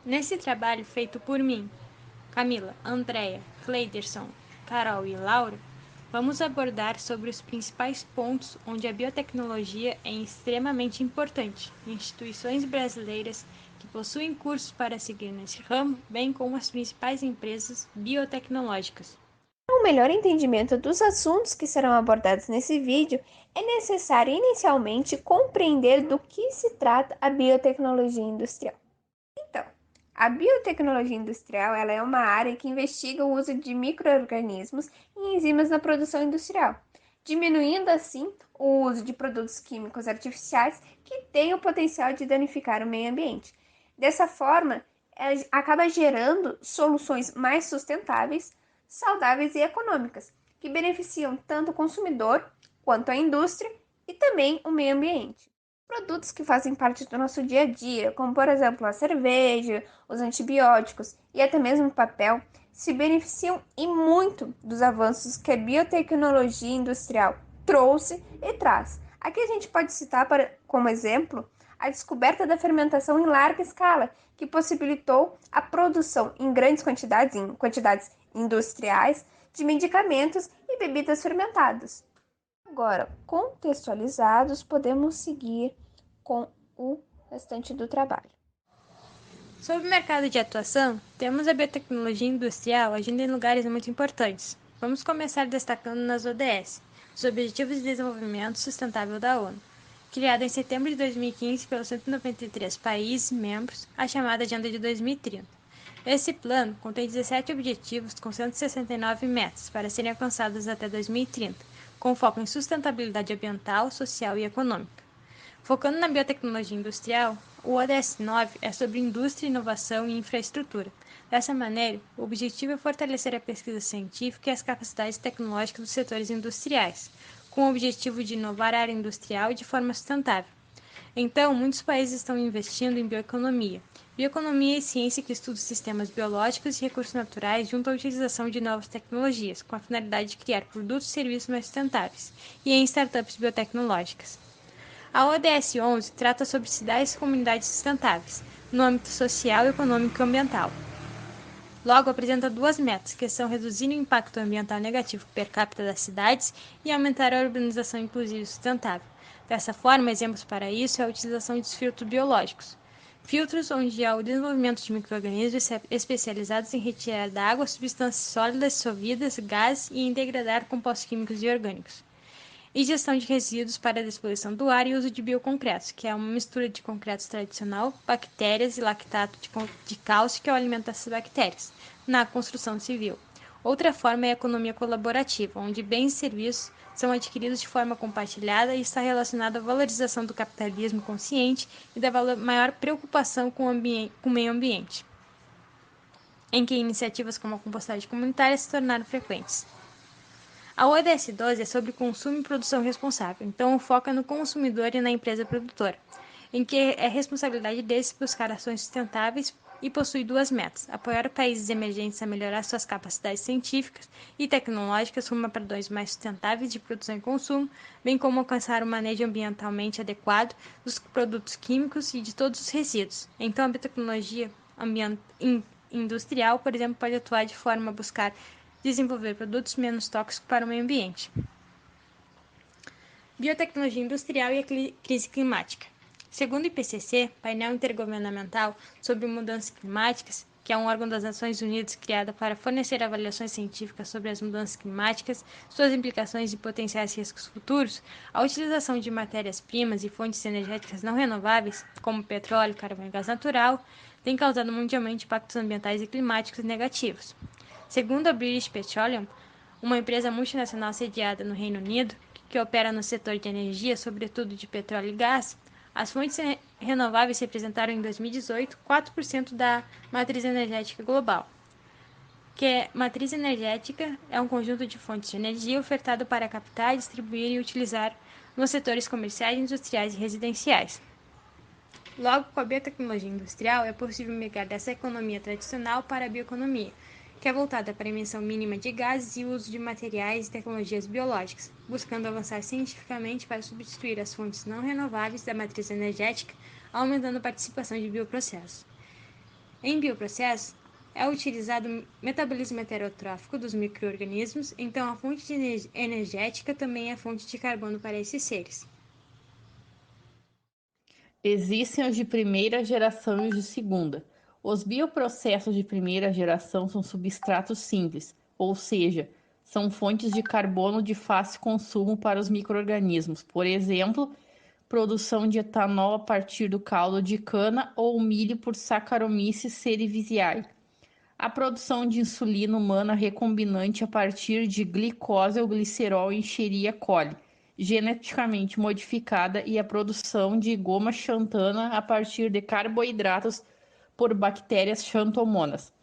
Nesse trabalho feito por mim, Camila, Andréia, Cleiderson, Carol e Laura, vamos abordar sobre os principais pontos onde a biotecnologia é extremamente importante em instituições brasileiras que possuem cursos para seguir nesse ramo, bem como as principais empresas biotecnológicas. Para um melhor entendimento dos assuntos que serão abordados nesse vídeo, é necessário inicialmente compreender do que se trata a biotecnologia industrial. Então, a biotecnologia industrial ela é uma área que investiga o uso de micro-organismos e enzimas na produção industrial, diminuindo assim o uso de produtos químicos artificiais que têm o potencial de danificar o meio ambiente. Dessa forma, acaba gerando soluções mais sustentáveis, saudáveis e econômicas, que beneficiam tanto o consumidor quanto a indústria e também o meio ambiente. Produtos que fazem parte do nosso dia a dia, como por exemplo a cerveja, os antibióticos e até mesmo o papel, se beneficiam e muito dos avanços que a biotecnologia industrial trouxe e traz. Aqui a gente pode citar como exemplo a descoberta da fermentação em larga escala, que possibilitou a produção em grandes quantidades, em quantidades industriais, de medicamentos e bebidas fermentadas. Agora, contextualizados, podemos seguir com o restante do trabalho. Sobre o mercado de atuação, temos a biotecnologia industrial agindo em lugares muito importantes. Vamos começar destacando nas ODS, os Objetivos de Desenvolvimento Sustentável da ONU, criada em setembro de 2015 pelos 193 países membros, a chamada Agenda de 2030. Esse plano contém 17 objetivos com 169 metas para serem alcançadas até 2030, com foco em sustentabilidade ambiental, social e econômica. Focando na biotecnologia industrial, o ODS 9 é sobre indústria, inovação e infraestrutura. Dessa maneira, o objetivo é fortalecer a pesquisa científica e as capacidades tecnológicas dos setores industriais, com o objetivo de inovar a área industrial de forma sustentável. Então, muitos países estão investindo em bioeconomia. Bioeconomia é ciência que estuda os sistemas biológicos e recursos naturais junto à utilização de novas tecnologias, com a finalidade de criar produtos e serviços mais sustentáveis, e em startups biotecnológicas. A ODS 11 trata sobre cidades e comunidades sustentáveis, no âmbito social, econômico e ambiental. Logo, apresenta duas metas, que são reduzir o impacto ambiental negativo per capita das cidades e aumentar a urbanização inclusiva e sustentável. Dessa forma, exemplos para isso é a utilização de filtros biológicos. Filtros onde há o desenvolvimento de micro-organismos especializados em retirar da água substâncias sólidas dissolvidas, gases e em degradar compostos químicos e orgânicos e gestão de resíduos para a despoluição do ar e uso de bioconcretos, que é uma mistura de concretos tradicional, bactérias e lactato de cálcio que é o alimento dessas bactérias, na construção civil. Outra forma é a economia colaborativa, onde bens e serviços são adquiridos de forma compartilhada e está relacionada à valorização do capitalismo consciente e da maior preocupação com o meio ambiente, em que iniciativas como a compostagem comunitária se tornaram frequentes. A ODS 12 é sobre consumo e produção responsável, então o foco é no consumidor e na empresa produtora, em que é responsabilidade deles buscar ações sustentáveis e possui duas metas: apoiar países emergentes a melhorar suas capacidades científicas e tecnológicas rumo a padrões mais sustentáveis de produção e consumo, bem como alcançar um manejo ambientalmente adequado dos produtos químicos e de todos os resíduos. Então, a biotecnologia industrial, por exemplo, pode atuar de forma a buscar desenvolver produtos menos tóxicos para o meio ambiente. Biotecnologia industrial e a crise climática. Segundo o IPCC, painel intergovernamental sobre mudanças climáticas, que é um órgão das Nações Unidas criado para fornecer avaliações científicas sobre as mudanças climáticas, suas implicações e potenciais riscos futuros, a utilização de matérias-primas e fontes energéticas não renováveis, como petróleo, carvão e gás natural, tem causado mundialmente impactos ambientais e climáticos negativos. Segundo a British Petroleum, uma empresa multinacional sediada no Reino Unido, que opera no setor de energia, sobretudo de petróleo e gás, as fontes renováveis representaram em 2018 4% da matriz energética global. Matriz energética é um conjunto de fontes de energia ofertado para captar, distribuir e utilizar nos setores comerciais, industriais e residenciais. Logo, com a biotecnologia industrial, é possível migrar dessa economia tradicional para a bioeconomia, que é voltada para a emissão mínima de gases e o uso de materiais e tecnologias biológicas, buscando avançar cientificamente para substituir as fontes não renováveis da matriz energética, aumentando a participação de bioprocessos. Em bioprocessos, é utilizado o metabolismo heterotrófico dos micro-organismos, então a fonte energética também é fonte de carbono para esses seres. Existem os de primeira geração e os de segunda. Os bioprocessos de primeira geração são substratos simples, ou seja, são fontes de carbono de fácil consumo para os micro-organismos. Por exemplo, produção de etanol a partir do caldo de cana ou milho por Saccharomyces cerevisiae. A produção de insulina humana recombinante a partir de glicose ou glicerol em Escherichia coli, geneticamente modificada, e a produção de goma xantana a partir de carboidratos por bactérias xantomonas.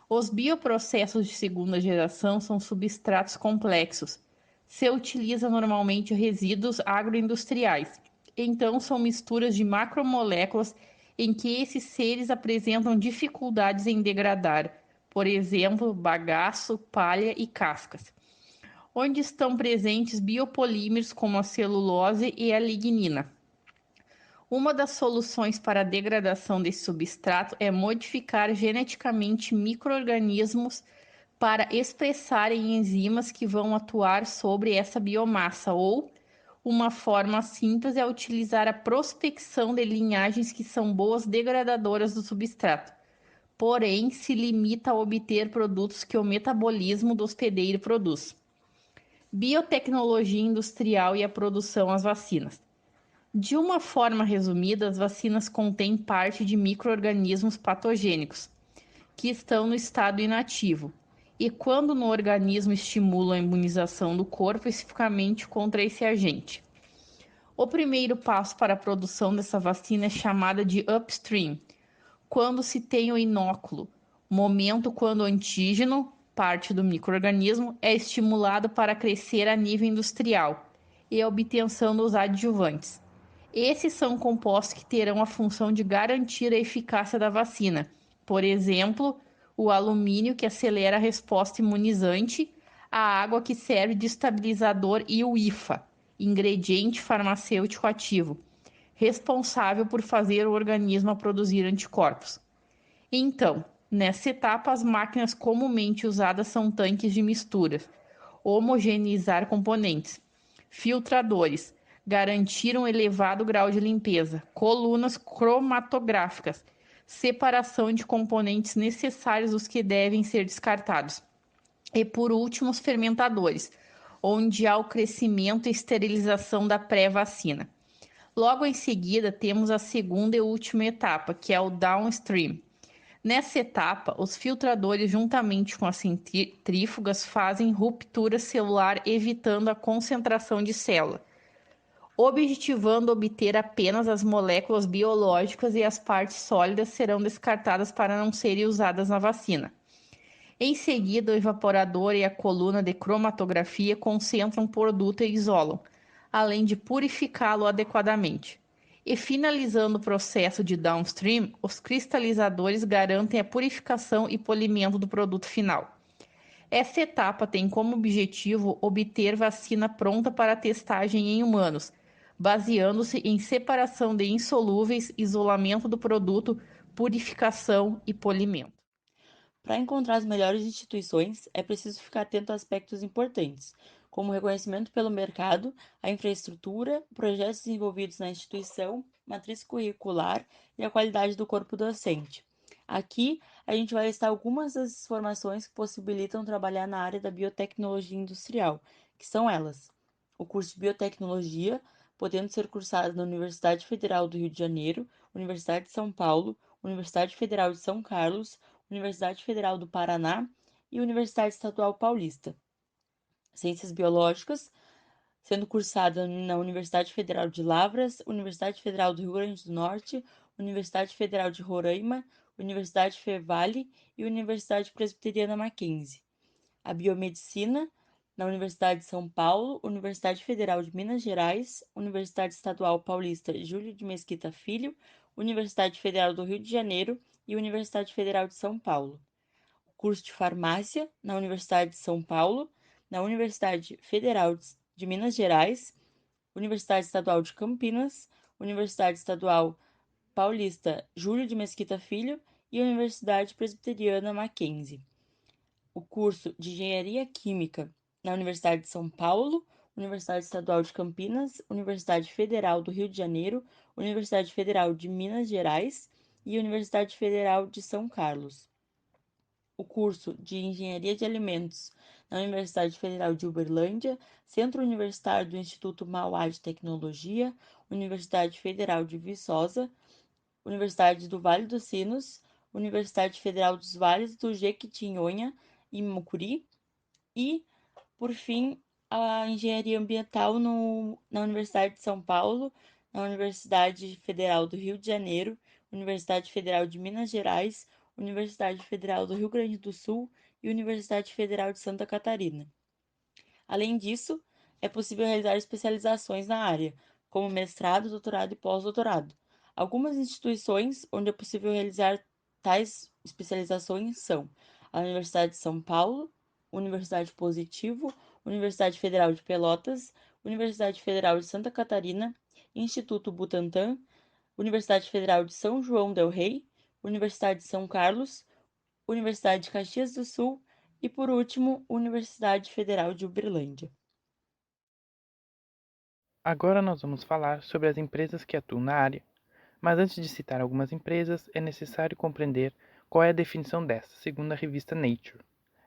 Os bioprocessos de segunda geração são substratos complexos. Se utiliza normalmente resíduos agroindustriais. Então, são misturas de macromoléculas em que esses seres apresentam dificuldades em degradar, por exemplo, bagaço, palha e cascas, onde estão presentes biopolímeros como a celulose e a lignina. Uma das soluções para a degradação desse substrato é modificar geneticamente micro-organismos para expressarem enzimas que vão atuar sobre essa biomassa, ou uma forma simples é utilizar a prospecção de linhagens que são boas degradadoras do substrato, porém se limita a obter produtos que o metabolismo do hospedeiro produz. Biotecnologia industrial e a produção das vacinas. De uma forma resumida, as vacinas contêm parte de micro-organismos patogênicos, que estão no estado inativo, e quando no organismo estimulam a imunização do corpo especificamente contra esse agente. O primeiro passo para a produção dessa vacina é chamada de upstream, quando se tem o inóculo, momento quando o antígeno, parte do micro-organismo, é estimulado para crescer a nível industrial, e a obtenção dos adjuvantes. Esses são compostos que terão a função de garantir a eficácia da vacina. Por exemplo, o alumínio, que acelera a resposta imunizante, a água, que serve de estabilizador, e o IFA, ingrediente farmacêutico ativo, responsável por fazer o organismo produzir anticorpos. Então, nessa etapa, as máquinas comumente usadas são tanques de mistura, homogeneizar componentes, filtradores, garantir um elevado grau de limpeza, colunas cromatográficas, separação de componentes necessários dos que devem ser descartados. E por último, os fermentadores, onde há o crescimento e esterilização da pré-vacina. Logo em seguida, temos a segunda e última etapa, que é o downstream. Nessa etapa, os filtradores, juntamente com as centrífugas, fazem ruptura celular, evitando a concentração de célula, objetivando obter apenas as moléculas biológicas, e as partes sólidas serão descartadas para não serem usadas na vacina. Em seguida, o evaporador e a coluna de cromatografia concentram o produto e isolam, além de purificá-lo adequadamente. E finalizando o processo de downstream, os cristalizadores garantem a purificação e polimento do produto final. Essa etapa tem como objetivo obter vacina pronta para testagem em humanos, baseando-se em separação de insolúveis, isolamento do produto, purificação e polimento. Para encontrar as melhores instituições, é preciso ficar atento a aspectos importantes, como o reconhecimento pelo mercado, a infraestrutura, projetos desenvolvidos na instituição, matriz curricular e a qualidade do corpo docente. Aqui, a gente vai listar algumas das informações que possibilitam trabalhar na área da biotecnologia industrial, que são elas: o curso de biotecnologia, podendo ser cursado na Universidade Federal do Rio de Janeiro, Universidade de São Paulo, Universidade Federal de São Carlos, Universidade Federal do Paraná e Universidade Estadual Paulista. Ciências Biológicas, sendo cursada na Universidade Federal de Lavras, Universidade Federal do Rio Grande do Norte, Universidade Federal de Roraima, Universidade Fevale e Universidade Presbiteriana Mackenzie. A Biomedicina, na Universidade de São Paulo, Universidade Federal de Minas Gerais, Universidade Estadual Paulista Júlio de Mesquita Filho, Universidade Federal do Rio de Janeiro e Universidade Federal de São Paulo. O curso de Farmácia, na Universidade de São Paulo, na Universidade Federal de Minas Gerais, Universidade Estadual de Campinas, Universidade Estadual Paulista Júlio de Mesquita Filho e a Universidade Presbiteriana Mackenzie. O curso de Engenharia Química na Universidade de São Paulo, Universidade Estadual de Campinas, Universidade Federal do Rio de Janeiro, Universidade Federal de Minas Gerais e Universidade Federal de São Carlos. O curso de Engenharia de Alimentos na Universidade Federal de Uberlândia, Centro Universitário do Instituto Mauá de Tecnologia, Universidade Federal de Viçosa, Universidade do Vale dos Sinos, Universidade Federal dos Vales do Jequitinhonha e Mucuri e, por fim, a Engenharia Ambiental na Universidade de São Paulo, na Universidade Federal do Rio de Janeiro, Universidade Federal de Minas Gerais, Universidade Federal do Rio Grande do Sul e Universidade Federal de Santa Catarina. Além disso, é possível realizar especializações na área, como mestrado, doutorado e pós-doutorado. Algumas instituições onde é possível realizar tais especializações são a Universidade de São Paulo, Universidade Positivo, Universidade Federal de Pelotas, Universidade Federal de Santa Catarina, Instituto Butantan, Universidade Federal de São João del Rei, Universidade de São Carlos, Universidade de Caxias do Sul e, por último, Universidade Federal de Uberlândia. Agora nós vamos falar sobre as empresas que atuam na área, mas antes de citar algumas empresas, é necessário compreender qual é a definição desta, segundo a revista Nature.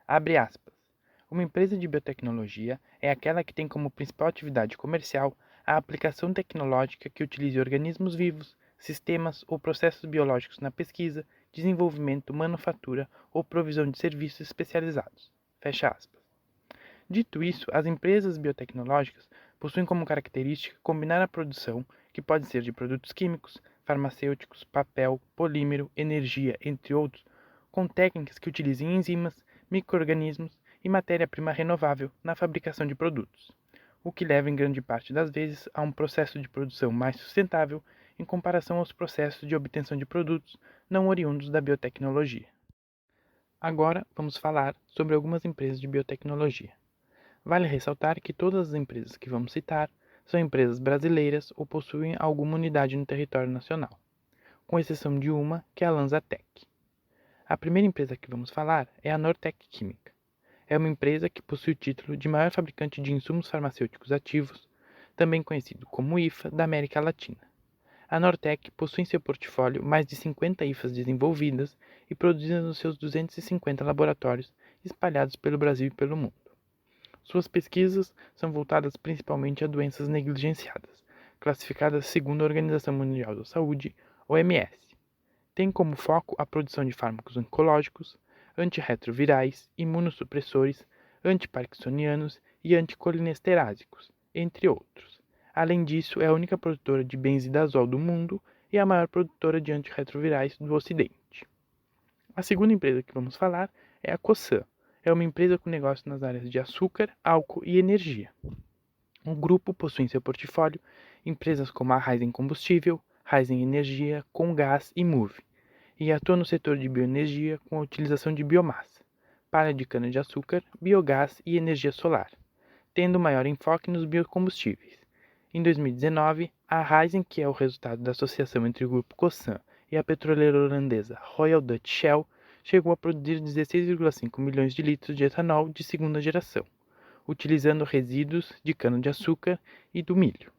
Abre aspas. Uma empresa de biotecnologia é aquela que tem como principal atividade comercial a aplicação tecnológica que utilize organismos vivos, sistemas ou processos biológicos na pesquisa, desenvolvimento, manufatura ou provisão de serviços especializados. Fecha aspas. Dito isso, as empresas biotecnológicas possuem como característica combinar a produção, que pode ser de produtos químicos, farmacêuticos, papel, polímero, energia, entre outros, com técnicas que utilizem enzimas, micro-organismos e matéria-prima renovável na fabricação de produtos, o que leva em grande parte das vezes a um processo de produção mais sustentável em comparação aos processos de obtenção de produtos não oriundos da biotecnologia. Agora vamos falar sobre algumas empresas de biotecnologia. Vale ressaltar que todas as empresas que vamos citar são empresas brasileiras ou possuem alguma unidade no território nacional, com exceção de uma, que é a LanzaTech. A primeira empresa que vamos falar é a Nortec Química. É uma empresa que possui o título de maior fabricante de insumos farmacêuticos ativos, também conhecido como IFA, da América Latina. A Nortec possui em seu portfólio mais de 50 IFAs desenvolvidas e produzidas nos seus 250 laboratórios espalhados pelo Brasil e pelo mundo. Suas pesquisas são voltadas principalmente a doenças negligenciadas, classificadas segundo a Organização Mundial da Saúde, OMS. Tem como foco a produção de fármacos oncológicos, antirretrovirais, imunossupressores, antiparkinsonianos e anticolinesterásicos, entre outros. Além disso, é a única produtora de benzidazol do mundo e a maior produtora de antirretrovirais do Ocidente. A segunda empresa que vamos falar é a Cosan. É uma empresa com negócio nas áreas de açúcar, álcool e energia. O grupo possui em seu portfólio empresas como a Raízen Combustível, Raízen Energia, Comgás e Moove, e atua no setor de bioenergia com a utilização de biomassa, palha de cana-de-açúcar, biogás e energia solar, tendo maior enfoque nos biocombustíveis. Em 2019, a Raízen, que é o resultado da associação entre o grupo Cosan e a petroleira holandesa Royal Dutch Shell, chegou a produzir 16,5 milhões de litros de etanol de segunda geração, utilizando resíduos de cana-de-açúcar e do milho.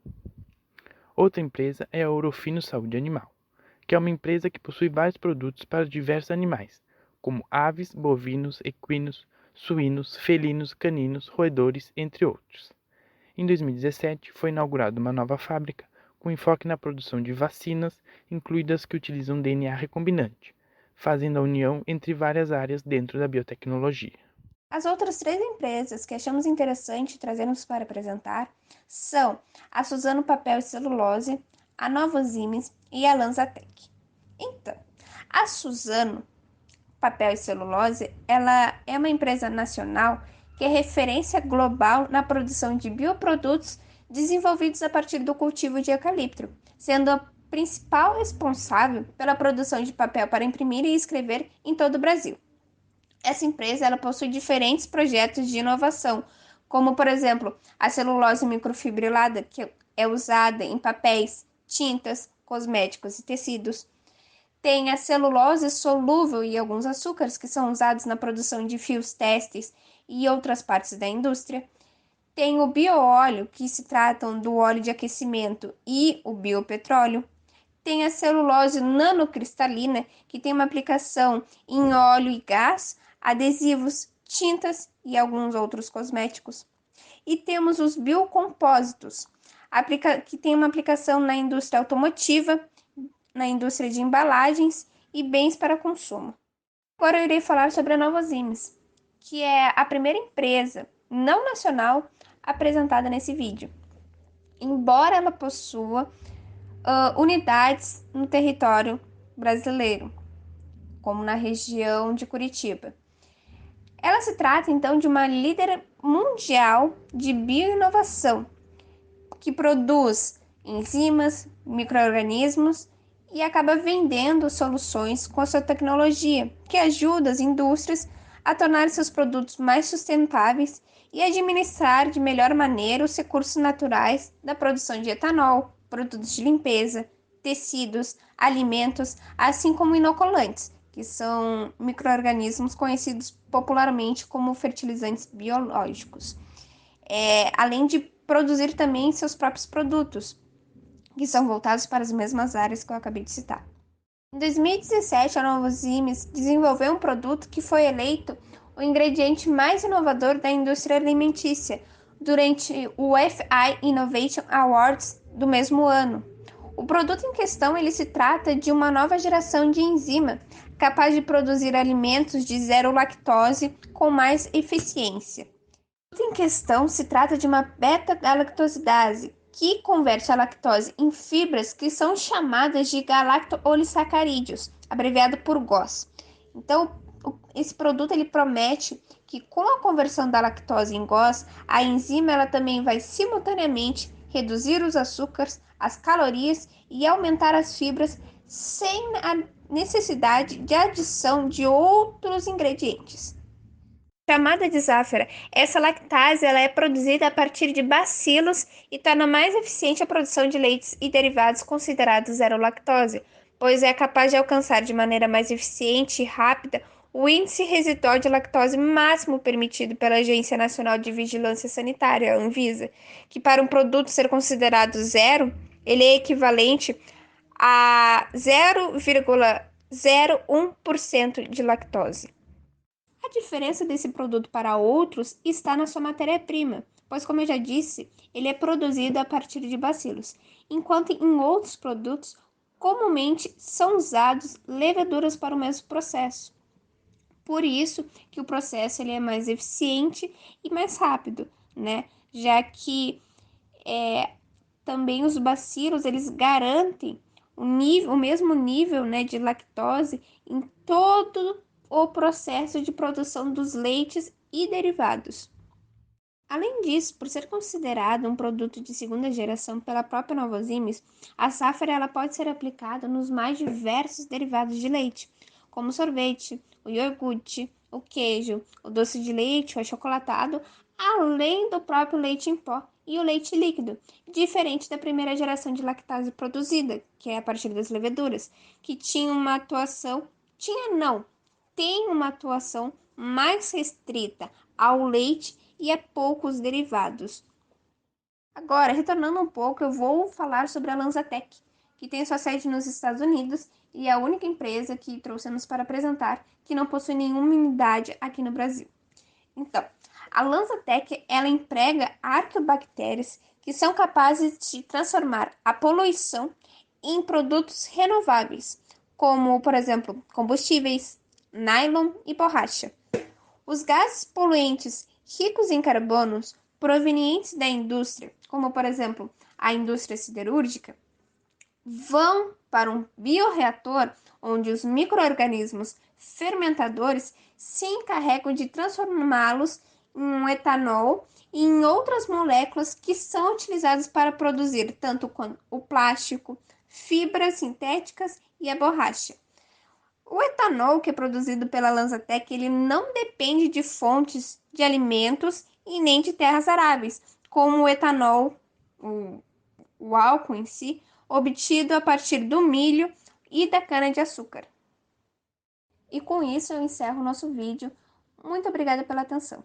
Outra empresa é a Ourofino Saúde Animal, que é uma empresa que possui vários produtos para diversos animais, como aves, bovinos, equinos, suínos, felinos, caninos, roedores, entre outros. Em 2017, foi inaugurada uma nova fábrica com enfoque na produção de vacinas, incluídas que utilizam DNA recombinante, fazendo a união entre várias áreas dentro da biotecnologia. As outras 3 empresas que achamos interessante trazermos para apresentar são a Suzano Papel e Celulose, a Novozymes e a LanzaTech. Então, a Suzano Papel e Celulose, ela é uma empresa nacional que é referência global na produção de bioprodutos desenvolvidos a partir do cultivo de eucalipto, sendo a principal responsável pela produção de papel para imprimir e escrever em todo o Brasil. Essa empresa ela possui diferentes projetos de inovação, como, por exemplo, a celulose microfibrilada, que é usada em papéis, tintas, cosméticos e tecidos. Tem a celulose solúvel e alguns açúcares que são usados na produção de fios têxteis e outras partes da indústria. Tem o bioóleo, que se tratam do óleo de aquecimento, e o biopetróleo. Tem a celulose nanocristalina, que tem uma aplicação em óleo e gás, adesivos, tintas e alguns outros cosméticos. E temos os biocompósitos, que tem uma aplicação na indústria automotiva, na indústria de embalagens e bens para consumo. Agora eu irei falar sobre a Novozymes, que é a primeira empresa não nacional apresentada nesse vídeo. Embora ela possua unidades no território brasileiro, como na região de Curitiba. Ela se trata, então, de uma líder mundial de bioinovação, que produz enzimas, micro-organismos e acaba vendendo soluções com a sua tecnologia, que ajuda as indústrias a tornar seus produtos mais sustentáveis e administrar de melhor maneira os recursos naturais da produção de etanol, produtos de limpeza, tecidos, alimentos, assim como inoculantes, que são micro-organismos conhecidos popularmente como fertilizantes biológicos. Além de produzir também seus próprios produtos, que são voltados para as mesmas áreas que eu acabei de citar. Em 2017, a Novozymes desenvolveu um produto que foi eleito o ingrediente mais inovador da indústria alimentícia durante o FI Innovation Awards do mesmo ano. O produto em questão ele se trata de uma nova geração de enzima capaz de produzir alimentos de zero lactose com mais eficiência. O produto em questão se trata de uma beta-galactosidase, que converte a lactose em fibras que são chamadas de galacto-olissacarídeos, abreviado por GOS. Então, esse produto ele promete que com a conversão da lactose em GOS, a enzima ela também vai simultaneamente reduzir os açúcares, as calorias e aumentar as fibras sem a necessidade de adição de outros ingredientes. Chamada de záfera, essa lactase ela é produzida a partir de bacilos e torna mais eficiente a produção de leites e derivados considerados zero lactose, pois é capaz de alcançar de maneira mais eficiente e rápida o índice residual de lactose máximo permitido pela Agência Nacional de Vigilância Sanitária, a Anvisa, que para um produto ser considerado zero, ele é equivalente a 0,01% de lactose. A diferença desse produto para outros está na sua matéria-prima, pois, como eu já disse, ele é produzido a partir de bacilos, enquanto em outros produtos, comumente são usados leveduras para o mesmo processo. Por isso que o processo ele é mais eficiente e mais rápido, né? Já que também os bacilos eles garantem o mesmo nível, né, de lactose em todo o processo de produção dos leites e derivados. Além disso, por ser considerado um produto de segunda geração pela própria Novozymes, a sáfara ela pode ser aplicada nos mais diversos derivados de leite, como o sorvete, o iogurte, o queijo, o doce de leite, o achocolatado, além do próprio leite em pó e o leite líquido, diferente da primeira geração de lactase produzida, que é a partir das leveduras, que tem uma atuação mais restrita ao leite e a poucos derivados. Agora, retornando um pouco, eu vou falar sobre a LanzaTech, que tem sua sede nos Estados Unidos e é a única empresa que trouxemos para apresentar que não possui nenhuma unidade aqui no Brasil. Então, a LanzaTech ela emprega arqueobactérias que são capazes de transformar a poluição em produtos renováveis, como, por exemplo, combustíveis, nylon e borracha. Os gases poluentes ricos em carbonos provenientes da indústria, como, por exemplo, a indústria siderúrgica, vão para um bioreator onde os micro-organismos fermentadores se encarregam de transformá-los em um etanol e em outras moléculas que são utilizadas para produzir tanto o plástico, fibras sintéticas e a borracha. O etanol que é produzido pela LanzaTech, ele não depende de fontes de alimentos e nem de terras aráveis, como o etanol, o álcool em si, obtido a partir do milho e da cana-de-açúcar. E com isso eu encerro o nosso vídeo. Muito obrigada pela atenção.